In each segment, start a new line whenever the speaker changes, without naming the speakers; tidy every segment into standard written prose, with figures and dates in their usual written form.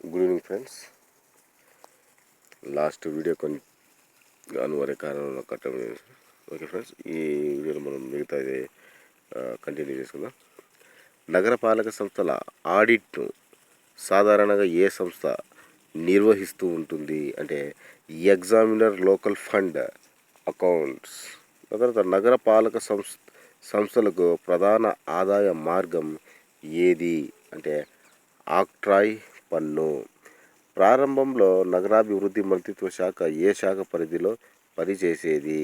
Good evening friends. Last video అనువరే కారణంలో కట్టడం. ఓకే ఫ్రెండ్స్, ఈ వీడియోలో మనం మిగతా కంటిన్యూ చేసుకుందాం. నగరపాలక సంస్థల ఆడిట్ను సాధారణంగా ఏ సంస్థ నిర్వహిస్తూ ఉంటుంది అంటే ఎగ్జామినర్ లోకల్ ఫండ్ అకౌంట్స్. తర్వాత నగరపాలక సంస్థలకు ప్రధాన ఆదాయ మార్గం ఏది అంటే ఆక్ట్రాయ్ పన్ను. ప్రారంభంలో నగరాభివృద్ధి మంత్రిత్వ శాఖ ఏ శాఖ పరిధిలో పనిచేసేది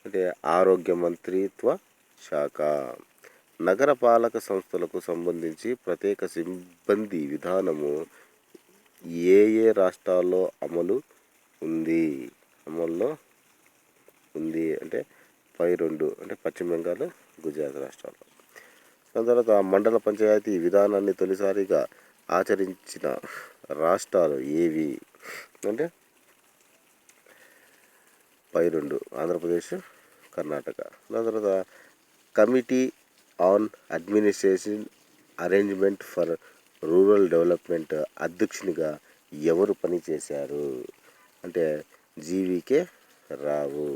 అంటే ఆరోగ్య మంత్రిత్వ శాఖ. నగరపాలక సంస్థలకు సంబంధించి ప్రత్యేక సిబ్బంది విధానము ఏ ఏ రాష్ట్రాల్లో అమల్లో ఉంది అంటే 2 అంటే పశ్చిమ బెంగాల్, గుజరాత్ రాష్ట్రాల్లో. దాని తర్వాత మండల పంచాయతీ విధానాన్ని తొలిసారిగా ఆచరించిన రాష్ట్రాలు ఏవి అంటే 2 ఆంధ్రప్రదేశ్, కర్ణాటక. దాని తర్వాత committee on administration arrangement for rural development అధ్యక్షునిగా ఎవరు పనిచేశారు అంటే జీవీకే రావు.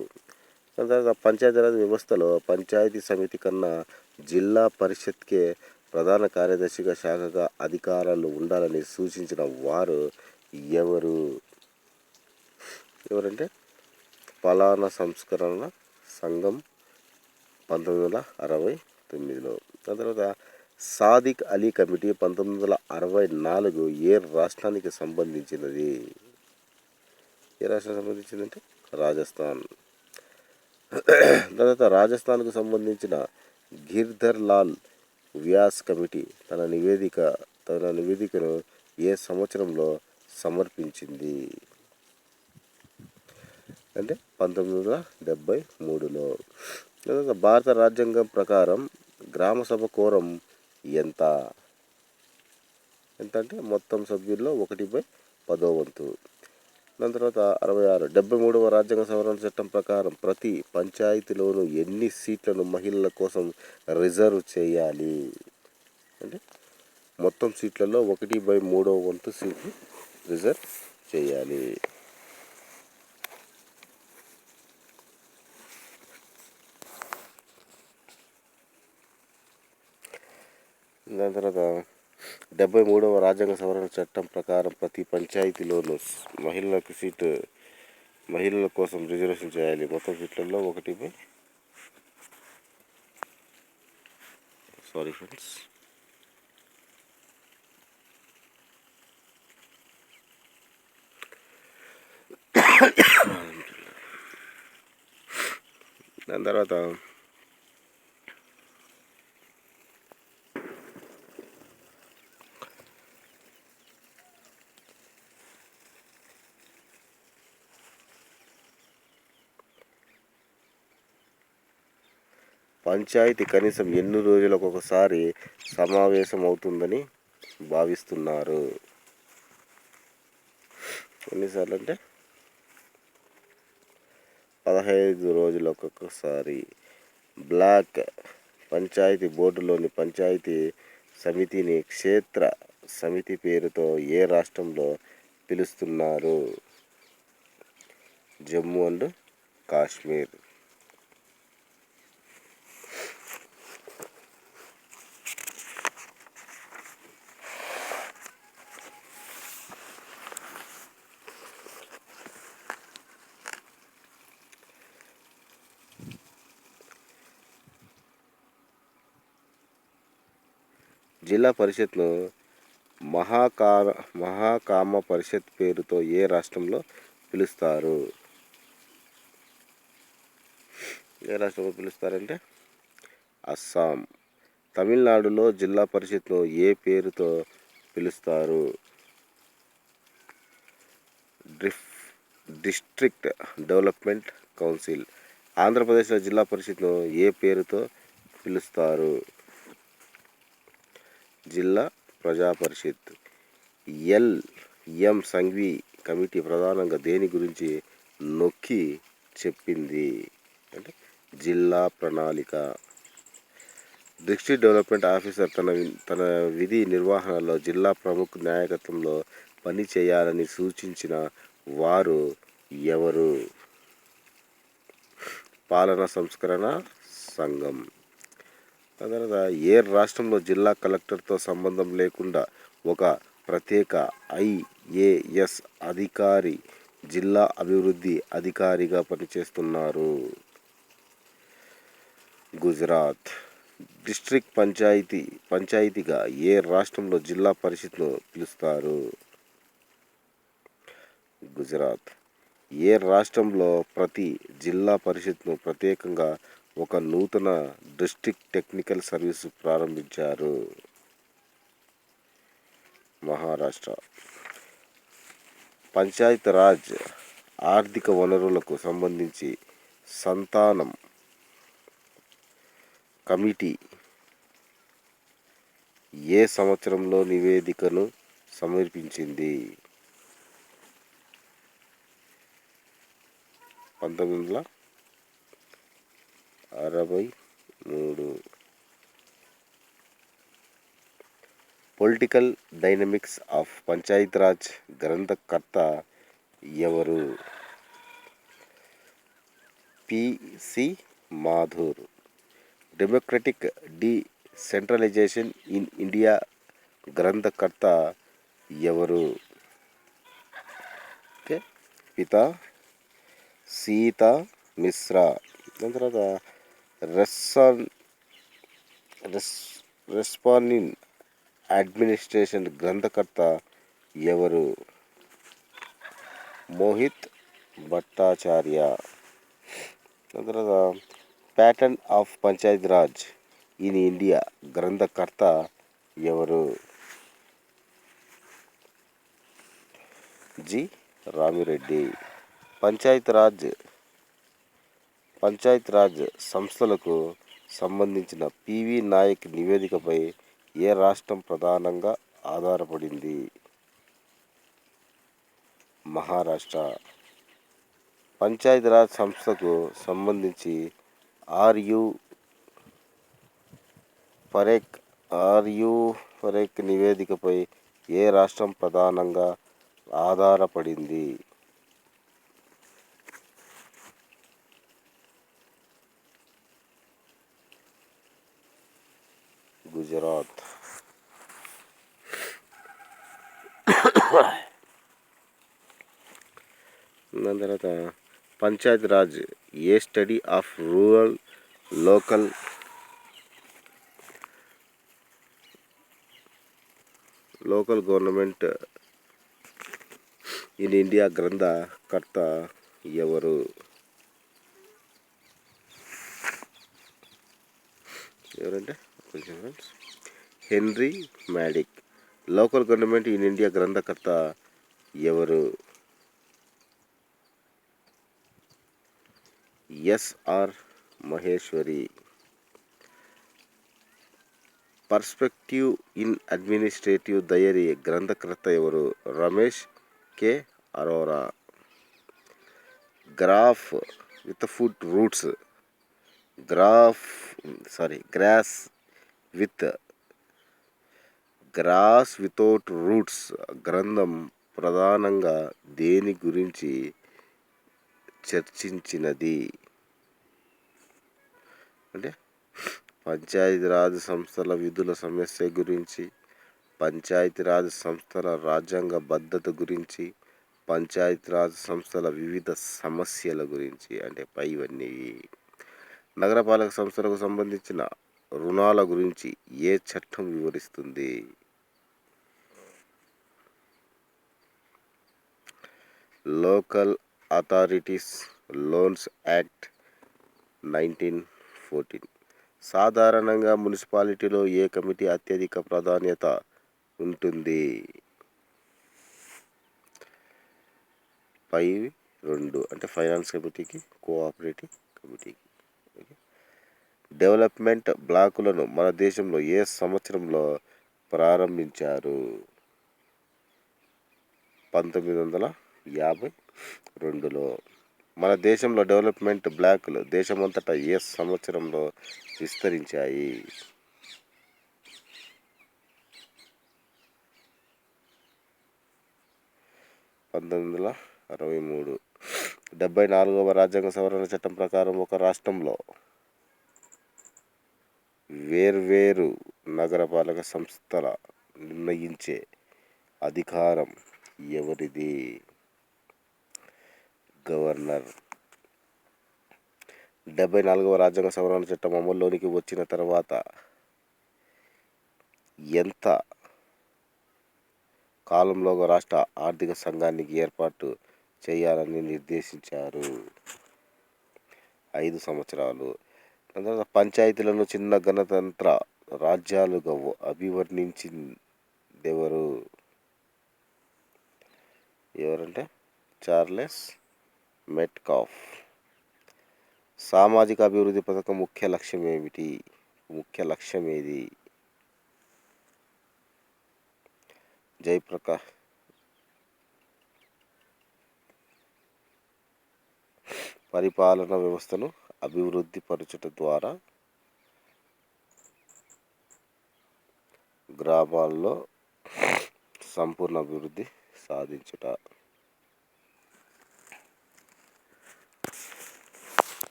దాని తర్వాత పంచాయతీరాజ్ వ్యవస్థలో పంచాయతీ సమితి కన్నా జిల్లా పరిషత్కే ప్రధాన కార్యదర్శిగా శాఖగా అధికారాలు ఉండాలని సూచించిన వారు ఎవరంటే పాలనా సంస్కరణ సంఘం 1969లో. దాని తర్వాత సాదిక్ అలీ కమిటీ 1964 ఏ రాష్ట్రానికి సంబంధించినది? ఏ రాష్ట్రానికి సంబంధించిందంటే రాజస్థాన్. తర్వాత రాజస్థాన్కు సంబంధించిన గిర్ధర్ లాల్ వ్యాస్ కమిటీ తన నివేదికను ఏ సంవత్సరంలో సమర్పించింది అంటే 1973లో. భారత రాజ్యాంగం ప్రకారం గ్రామసభ కోరం ఎంత అంటే మొత్తం సభ్యుల్లో 1/10. దాని తర్వాత 73వ రాజ్యాంగ సవరణ చట్టం ప్రకారం ప్రతి పంచాయతీలోనూ ఎన్ని సీట్లను మహిళల కోసం రిజర్వ్ చేయాలి అంటే మొత్తం సీట్లలో 1/3 సీట్లు రిజర్వ్ చేయాలి. దాని తర్వాత 73వ రాజ్యాంగ సవరణ చట్టం ప్రకారం ప్రతి పంచాయతీలోనూ మహిళల కోసం రిజర్వేషన్ చేయాలి. మొత్తం సీట్లలో 1 సారీ ఫ్రెండ్స్ దాని తర్వాత పంచాయతీ కనీసం ఎన్ని రోజులకు ఒకసారి సమావేశం అవుతుందని భావిస్తున్నారు? ఎన్నిసార్లు అంటే 15 రోజులకు ఒకసారి. బ్లాక్ పంచాయతీ బోర్డులోని పంచాయతీ సమితిని క్షేత్ర సమితి పేరుతో ఏ రాష్ట్రంలో పిలుస్తున్నారు? జమ్మూ అండ్ కాశ్మీర్. జిల్లా పరిషత్ను మహాకామ పరిషత్ పేరుతో ఏ రాష్ట్రంలో పిలుస్తారు? ఏ రాష్ట్రంలో పిలుస్తారంటే అస్సాం. తమిళనాడులో జిల్లా పరిషత్ను ఏ పేరుతో పిలుస్తారు? District development council. ఆంధ్రప్రదేశ్లో జిల్లా పరిషత్ను ఏ పేరుతో పిలుస్తారు? జిల్లా ప్రజా పరిషత్. ఎం సంఘవి కమిటీ ప్రధానంగా దేని గురించి నొక్కి చెప్పింది అంటే జిల్లా ప్రణాళిక. డిస్ట్రిక్ట్ డెవలప్మెంట్ ఆఫీసర్ తన విధి నిర్వహణలో జిల్లా ప్రముఖ నాయకత్వంలో పని చేయాలని సూచించిన వారు ఎవరు? పాలనా సంస్కరణ సంఘం. తర్వాత ఏ రాష్ట్రంలో జిల్లా కలెక్టర్తో సంబంధం లేకుండా ఒక ప్రత్యేక ఐఏఎస్ అధికారి జిల్లా అభివృద్ధి అధికారిగా పనిచేస్తున్నారు? గుజరాత్. డిస్ట్రిక్ట్ పంచాయతీగా ఏ రాష్ట్రంలో జిల్లా పరిషత్ను పిలుస్తారు? గుజరాత్. ఏ రాష్ట్రంలో ప్రతి జిల్లా పరిషత్ను ప్రత్యేకంగా ఒక నూతన డిస్ట్రిక్ట్ టెక్నికల్ సర్వీసు ప్రారంభించారు? మహారాష్ట్ర. పంచాయత్ రాజ్ ఆర్థిక వనరులకు సంబంధించి సంతానం కమిటీ ఏ సంవత్సరంలో నివేదికను సమర్పించింది? 1963. Political dynamics of panchayat raj గ్రంథకర్త ఎవరు? P C. Mathur. Democratic decentralisation in India గ్రంథకర్త ఎవరు? పితా సీతా మిశ్రా. దాని తర్వాత రెస్పాన్సివ్ అడ్మినిస్ట్రేషన్ గ్రంథకర్త ఎవరు? మోహిత్ భట్టాచార్య. దాని తర్వాత pattern of panchayat Raj in India గ్రంథకర్త ఎవరు? జి. రామిరెడ్డి. పంచాయత్ రాజ్ సంస్థలకు సంబంధించిన పివి నాయక్ నివేదికపై ఏ రాష్ట్రం ప్రధానంగా ఆధారపడింది? మహారాష్ట్ర. పంచాయత్ రాజ్ సంస్థకు సంబంధించి ఆర్యు పరేఖ్ నివేదికపై ఏ రాష్ట్రం ప్రధానంగా ఆధారపడింది? గుజరాత్. దాని తర్వాత panchayat raj a study of rural local government in India గ్రంథకర్త ఎవరు? ఎవరంటే కొంచెం Henry Maddick. Local government in India గ్రంథకర్త ఎవరు? S R Maheshwari. Perspective in administrative diary గ్రంథకర్త ఎవరు? Ramesh K Arora. Grass without roots గ్రంథం ప్రధానంగా దేని గురించి చర్చించినది? అంటే పంచాయతీరాజ్ సంస్థల విధుల సమస్య గురించి, పంచాయతీరాజ్ సంస్థల రాజ్యాంగ భద్రత గురించి, పంచాయతీరాజ్ సంస్థల వివిధ సమస్యల గురించి. అంటే పైవన్నీ. నగరపాలక సంస్థలకు సంబంధించిన రుణాల గురించి ఏ చట్టం వివరిస్తుంది? Local authorities loans act 1914. సాధారణంగా మున్సిపాలిటీలో ఏ కమిటీ అత్యధిక ప్రాధాన్యత ఉంటుంది? 2 అంటే ఫైనాన్స్ కమిటీకి, కోఆపరేటివ్ కమిటీకి. డెవలప్మెంట్ బ్లాకులను మన దేశంలో ఏ సంవత్సరంలో ప్రారంభించారు? 1952లో. మన దేశంలో డెవలప్మెంట్ బ్లాకులు దేశమంతటా ఏ సంవత్సరంలో విస్తరించాయి? 1963. 74వ రాజ్యాంగ సవరణ చట్టం ప్రకారం ఒక రాష్ట్రంలో వేర్వేరు నగరపాలక సంస్థల నిర్ణయించే అధికారం ఎవరిది? గవర్నర్. 74వ రాజ్యాంగ సవరణ చట్టం అమల్లోనికి వచ్చిన తర్వాత ఎంత కాలంలోగా రాష్ట్ర ఆర్థిక సంఘానికి ఏర్పాటు చేయాలని నిర్దేశించారు? 5 సంవత్సరాలు. తర్వాత పంచాయతీలను చిన్న గణతంత్ర రాజ్యాలుగా అభివర్ణించిందెవరు? ఎవరంటే చార్లెస్ మెట్కాఫ్. సామాజిక అభివృద్ధి పథకం ముఖ్య లక్ష్యం ఏది? జయప్రకాష్. పరిపాలన వ్యవస్థను అభివృద్ధి పరచుట ద్వారా గ్రామాల్లో సంపూర్ణ అభివృద్ధి సాధించుట.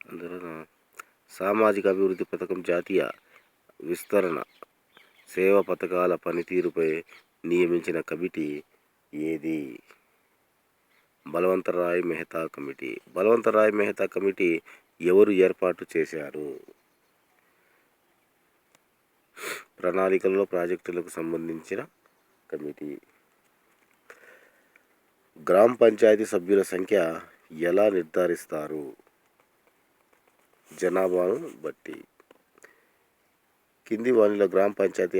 అందువలన సామాజిక అభివృద్ధి పథకం జాతీయ విస్తరణ సేవా పథకాల పనితీరుపై నియమించిన కమిటీ ఏది? బల్వంతరాయ్ మెహతా కమిటీ. బల్వంతరాయ్ మెహతా కమిటీ ఎవరు ఏర్పాటు చేశారు? ప్రణాళికలలో ప్రాజెక్టులకు సంబంధించిన కమిటీ. గ్రామ పంచాయతీ సభ్యుల సంఖ్య ఎలా నిర్ధారిస్తారు? జనాభాను బట్టి. కింది వానిలో గ్రామ పంచాయతీ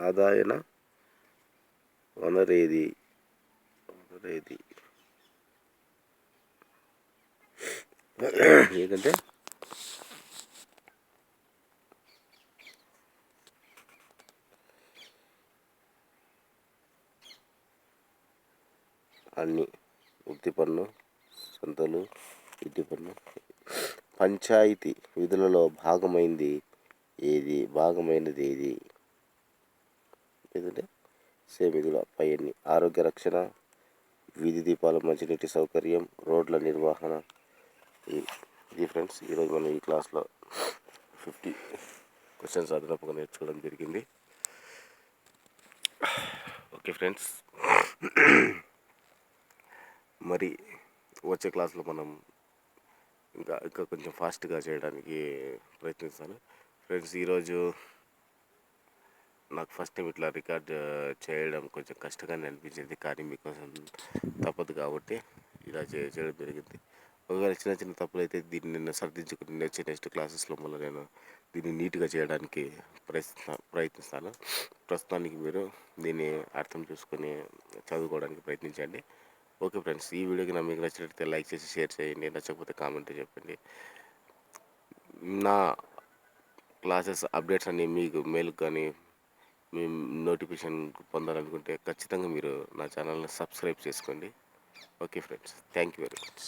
ఆదాయన వనరేది? ఏంటంటే అన్ని వృత్తి పన్ను, సొంతలు, ఇంటి పన్ను. పంచాయతీ విధులలో భాగమైనది ఏది? ఏంటంటే సేమ్ విధుల పైని ఆరోగ్య రక్షణ, వీధి దీపాలు, మంచినీటి సౌకర్యం, రోడ్ల నిర్వహణ. ఇది ఫ్రెండ్స్ ఈరోజు మనం ఈ క్లాస్లో 50 క్వశ్చన్స్ అదనపుగా నేర్చుకోవడం జరిగింది. ఓకే ఫ్రెండ్స్, మరి వచ్చే క్లాస్లో మనం ఇంకా కొంచెం ఫాస్ట్గా చేయడానికి ప్రయత్నిస్తాను ఫ్రెండ్స్. ఈరోజు నాకు ఫస్ట్ టైం ఇట్లా రికార్డ్ చేయడం కొంచెం కష్టంగానే అనిపించింది, కానీ మీకోసం తప్పదు కాబట్టి ఇలా చేయడం జరిగింది. ఒకవేళ చిన్న తప్పులు అయితే దీన్ని నేను సర్దించుకుని నెక్స్ట్ క్లాసెస్లో మళ్ళీ నేను దీన్ని నీట్గా చేయడానికి ప్రయత్నిస్తాను. ప్రస్తుతానికి మీరు దీన్ని అర్థం చేసుకొని చదువుకోవడానికి ప్రయత్నించండి. ఓకే ఫ్రెండ్స్, ఈ వీడియోకి మీకు నచ్చినట్లయితే లైక్ చేసి షేర్ చేయండి, నచ్చకపోతే కామెంట్ చెప్పండి. నా క్లాసెస్ అప్డేట్స్ అన్నీ మీకు మెయిల్ కానీ మీ నోటిఫికేషన్ పొందాలనుకుంటే ఖచ్చితంగా మీరు నా ఛానల్ని సబ్స్క్రైబ్ చేసుకోండి. Okay friends, thank you very much.